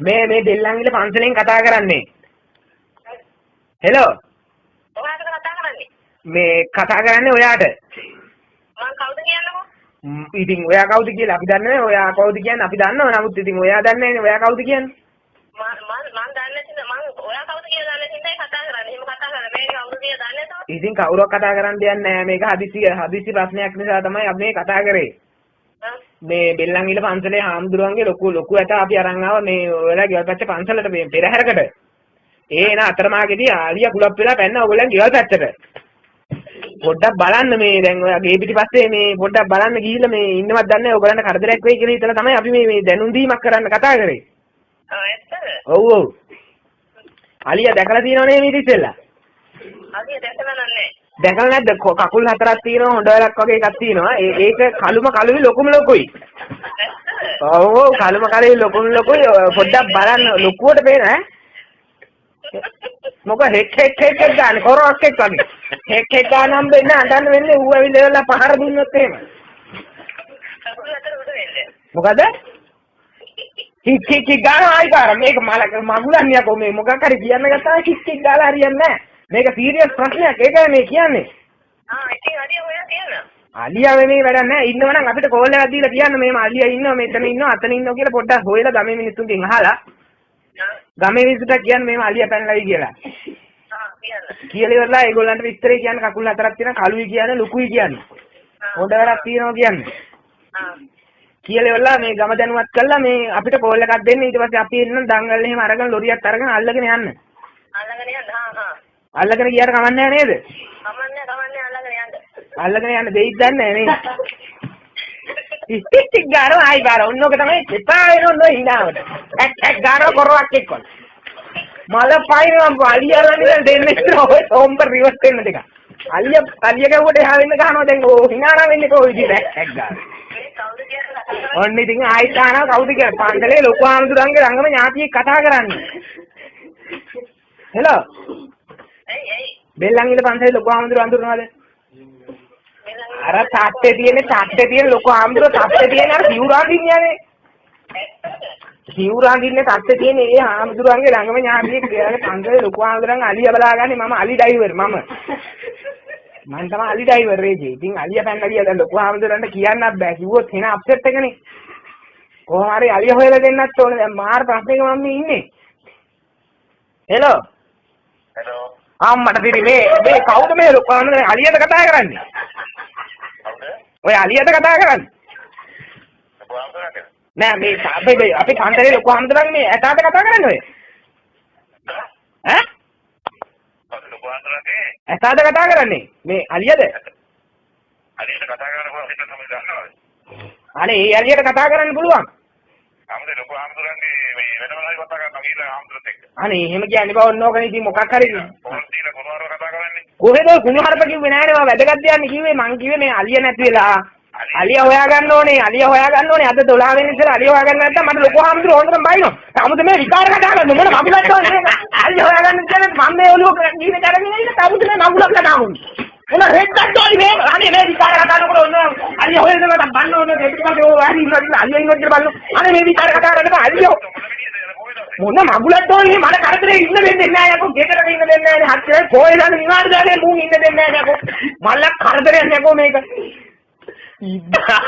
මේ දෙල්ලන්ගිල පන්සලෙන් කතා කරන්නේ. හෙලෝ. ඔයාට කතා කරන්නේ. මේ කතා කරන්නේ ඔයාට. මම කවුද කියන්නකෝ? ඉතින් ඔයා කවුද කියලා අපි දන්නේ නැහැ. ඔයා කවුද කියන්නේ අපි දන්නව. නමුත් ඉතින් ඔයා දන්නේ නැහැ නේ ඔයා කවුද කියන්නේ. මම දන්නේ නැහැ. මම ඔයා කවුද කියලා දන්නේ නැතිනම් කතා කරන්නේ. එහෙම කතා කරලා මේ කවුද කියලා දන්නේ නැතෝ. ඉතින් කවුරක් කතා කරන්න දෙයක් නැහැ. මේක හදිසි ප්‍රශ්නයක් නිසා තමයි අපි මේ කතා කරේ. මේ බෙල්ලන්ගිල පන්සලේ හාමුදුරුවන්ගේ ලොකු ඇට අපි අරන් ආව මේ ඔයාලා ගෙවල් පැත්තේ පන්සලට පෙරහැරකට. එන අතරමාගෙදී ආලිය කුලප් වෙලා පැන්න ඔයගොල්ලන් ගෙවල් පැත්තට. පොඩ්ඩක් බලන්න මේ දැන් ඔයා ගේ පිටිපස්සේ මේ පොඩ්ඩක් බලන්න ගිහිල්ලා මේ ඉන්නවත් දන්නේ නැහැ. ඔයගොල්ලන්ට කරදරයක් වෙයි කියලා හිතලා තමයි අපි මේ දැනුම් දීමක් කරන්න කතා කරේ. ඇත්තද? ඔව්. අලිය දැකලා තියෙනව නේ මේ ඉතිස්සෙල්ලා? අලිය දැකලා නැහැ. දැකලා නැද්ද? කකුල් හතරක් තියෙනවා හොඬ වැලක් වගේ එකක් තියෙනවා. ඒක කළුයි ලොකුම ලොකුයි. ඔව් කළුම කලුයි ලොකුයි පොඩ්ඩක් බලන්න ලොකුවට පේන ඈ. මොකද හෙක් ගන්න කොරොක් එක්ක වගේ. හෙක් ගන්න හම්බෙන්නේ අඬන්න වෙන්නේ ඌ ඇවිල්ලා පහර දුන්නොත් එහෙම. මොකද? කික් ගන්න ආයිකාර මේක මගුලන්නේ කො මේ මොකක් හරි කියන්න ගත්තා කික් ගාලා හරියන්නේ නැහැ. මේක සීරියස් ප්‍රශ්නයක් ඒකයි මේ කියන්නේ. ඉතින් අලිය හොයා කියන්න. අලියා මේ වැඩක් නැහැ. ඉන්නවනම් අපිට කෝල් එකක් දීලා කියන්න මේම අලියා ඉන්නවා මෙතන ඉන්නවා අතන ඉන්නවා කියලා පොඩ්ඩක් හොයලා ගමේ මිනිස්සුන්ගෙන් අහලා ගමේ මිනිස්සුන්ට කියන්න මේම අලියා පැනලායි කියලා. කියන්න. කියලා ඉවරලා ඒගොල්ලන්ට විස්තරේ කියන්න කකුල් හතරක් තියෙනවා කළුයි කියන්නේ ලොකුයි කියන්නේ. හොඬ වැරක් තියෙනවා කියන්නේ. කියලා ඉවරලා මේ ගම දැනුවත් කළා මේ අපිට කෝල් එකක් දෙන්න ඊට පස්සේ අපි එන්න දංගල් එහෙම අරගෙන ලොරියක් අරගෙන අල්ලගෙන යන්න. අල්ලගෙන යන්න. අල්ලගෙන ගියාට කමක් නැහැ නේද? කමන්නේ අල්ලගෙන යන්න. අල්ලගෙන යන්න දෙයිද දන්නේ නැහැ නේ. ඉස්ටික් ගාන ආයි බාර ඔන්නෝක තමයි එපා වෙන ඔන්න හිනාවට. එක් ගාන කරවක් එක්ක. මල පයින් අලියලන්නේ දෙන්නේ ඔය සෝම්බර් රිවර්ස් වෙන්න දෙක. අලිය ගැව්වට එහා වෙන්න ගහනවා දැන් ඕ හිනානා වෙන්නේ කොයි විදිහට එක් ගාන. ඔන්න ඉතින් ආයි ගානවා කවුද කියලා පන්සලේ ලොකු ආමතුරුන්ගේ ළඟම ඥාතියෙක් කතා කරන්නේ. හෙලෝ. බෙල්ලන්ගිල පන්සලේ ලොකු ආමතුරු අඳුරනවද? අර තාත්තේ තියෙන ලොකු ආම්දුර තාත්තේ තියෙන අර සිවුරාඳින්නේනේ. සිවුරාඳින්නේ තාත්තේ තියෙන ඒ ආම්දුරන්ගේ ළඟම ඥාතියෙක් කියලා පන්සලේ ලොකු ආම්දුරන් අලිය බලාගන්නේ මම අලි ඩ්‍රයිවර් මම තමයි අලි ඩ්‍රයිවර් රේජේ. ඉතින් අලිය පැනලා ගියා දැන් ලොකු ආම්දුරන්ට කියන්නත් බෑ. කිව්වොත් එන අප්සෙට් එකනේ. කොහොම හරි අලිය හොයලා දෙන්නත් ඕනේ. දැන් මාර ප්‍රශ්නයක මම ඉන්නේ. හෙලෝ. අම්මට පිරි මේ කවුද මේ ලොකු ආම්දුරන් අලියට කතා කරන්නේ? ඔය අලියට කතා කරන්නේ. නෑ මේ අපි පන්සලේ ලොකු ආම්දුරන් මේ ඇතාට කතා කරන්නේ ඔය. ඈ? ලොකු ආම්දුරන්ගේ ඇතාට කතා කරන්නේ මේ අලියද? අලියට කතා කරනකොට අපිට තමයි දන්නවද? අනේ ඒ අලියට කතා කරන්න පුළුවන්. ආම්දුරේ ලොකු ආම්දුරන්ගේ මේ වෙනම හරි කතා කරනවා කියලා ආම්දුරත් එක්ක. අනේ එහෙම කියන්නේ බව ඕනෝකනේ ඉතින් මොකක් හරි කොහොමද කියලා කොහොමද කතා කරන්නේ? කොහෙද කුණුහරුප කිව්වේ නෑනේ මම වැදගත් දෙයක් කිව්වේ මං කිව්වේ මේ අලිය නැති වෙලා අලිය හොයාගන්න ඕනේ අද 12 වෙනි ඉතල අලිය හොයාගන්න නැත්නම් මට ලොකු හාමුදුරුවෝ හොඳටම බයිනවා. තමුද මේ විකාර කතා කරන්නේ මොන මගුලක්ද ඕනේ අලිය හොයාගන්න කියන මම මේ ඔලුව ජීවිත කරගෙන ඉන්න තමුද මේ මගුලක් දාමුන් මොන හෙද්දක් ඕනේ මේ අනේ මේ විකාර කතා කරනකොට ඔන්න අලිය හොයනකොට බන්න ඕනේ දෙපිටකට ඕ වැඩි ඉන්නවා අලිය ඉන්නවා කියලා බලන්න අනේ මේ විකාර කතා කරනකොට අලිය මොන මගුලක් ඕනේ මට කරදරේ ඉන්න දෙන්නේ නැහැ යකෝ ගෙදරට ඉන්න දෙන්නේ නැහැ හත්සේ කොහෙද නිවාඩු දාන්නේ මූන් ඉන්න දෙන්නේ නැහැ යකෝ මල්ලක් කරදරයක් යකෝ මේක ඉද්දා